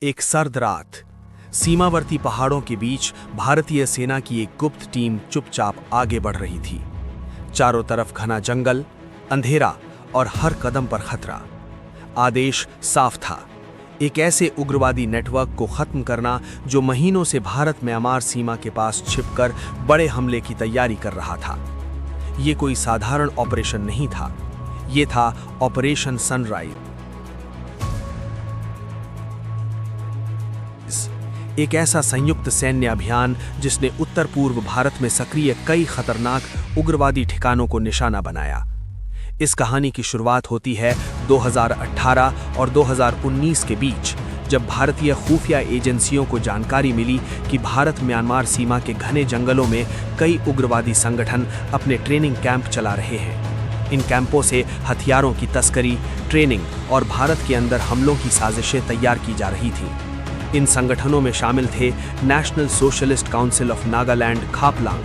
एक सर्द रात सीमावर्ती पहाड़ों के बीच भारतीय सेना की एक गुप्त टीम चुपचाप आगे बढ़ रही थी। चारों तरफ घना जंगल, अंधेरा और हर कदम पर खतरा। आदेश साफ था, एक ऐसे उग्रवादी नेटवर्क को खत्म करना जो महीनों से भारत म्यांमार सीमा के पास छिपकर बड़े हमले की तैयारी कर रहा था। ये कोई साधारण ऑपरेशन नहीं था, ये था ऑपरेशन सनराइज। एक ऐसा संयुक्त सैन्य अभियान जिसने उत्तर पूर्व भारत में सक्रिय कई खतरनाक उग्रवादी ठिकानों को निशाना बनाया। इस कहानी की शुरुआत होती है 2018 और 2019 के बीच, जब भारतीय खुफिया एजेंसियों को जानकारी मिली कि भारत म्यांमार सीमा के घने जंगलों में कई उग्रवादी संगठन अपने ट्रेनिंग कैंप चला रहे हैं। इन कैंपों से हथियारों की तस्करी, ट्रेनिंग और भारत के अंदर हमलों की साजिशें तैयार की जा रही थीं। इन संगठनों में शामिल थे National Socialist Council of Nagaland Khaplang,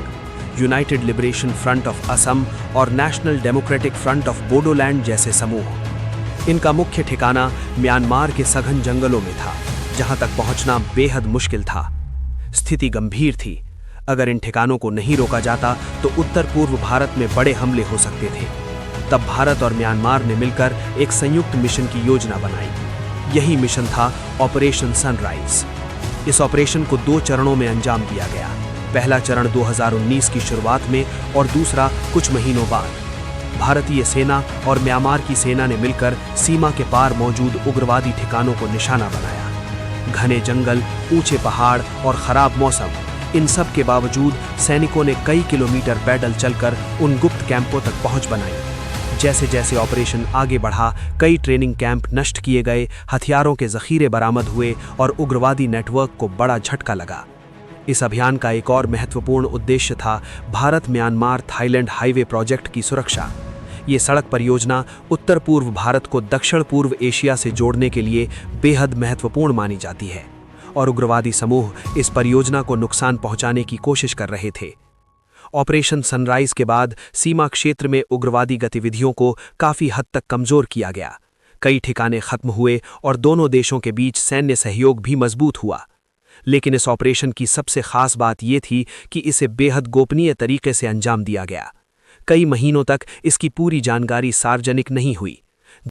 United Liberation Front of Assam और National Democratic Front of Bodoland जैसे समूह। इनका मुख्य ठिकाना म्यांमार के सघन जंगलों में था, जहां तक पहुंचना बेहद मुश्किल था। स्थिति गंभीर थी। अगर इन ठिकानों को नहीं रोका जाता तो उत्तर पूर्व भारत में बड़े हमले हो सकते थे। तब भारत और म्यांमार ने मिलकर एक संयुक्त मिशन की योजना बनाई। यही मिशन था ऑपरेशन सनराइज। इस ऑपरेशन को 2 चरणों में अंजाम दिया गया। पहला चरण 2019 की शुरुआत में और दूसरा कुछ महीनों बाद। भारतीय सेना और म्यांमार की सेना ने मिलकर सीमा के पार मौजूद उग्रवादी ठिकानों को निशाना बनाया। घने जंगल, ऊंचे पहाड़ और खराब मौसम, इन सब के बावजूद सैनिकों ने कई किलोमीटर पैदल चलकर उन गुप्त कैंपों तक पहुंच बनाई। जैसे जैसे ऑपरेशन आगे बढ़ा, कई ट्रेनिंग कैंप नष्ट किए गए, हथियारों के जखीरे बरामद हुए और उग्रवादी नेटवर्क को बड़ा झटका लगा। इस अभियान का एक और महत्वपूर्ण उद्देश्य था Bharat Myanmar Thailand highway project की सुरक्षा। ये सड़क परियोजना उत्तर पूर्व भारत को दक्षिण पूर्व एशिया से जोड़ने के लिए बेहद महत्वपूर्ण मानी जाती है और उग्रवादी समूह इस परियोजना को नुकसान पहुंचाने की कोशिश कर रहे थे। ऑपरेशन सनराइज के बाद सीमा क्षेत्र में उग्रवादी गतिविधियों को काफी हद तक कमजोर किया गया। कई ठिकाने खत्म हुए और दोनों देशों के बीच सैन्य सहयोग भी मजबूत हुआ। लेकिन इस ऑपरेशन की सबसे खास बात यह थी कि इसे बेहद गोपनीय तरीके से अंजाम दिया गया। कई महीनों तक इसकी पूरी जानकारी सार्वजनिक नहीं हुई।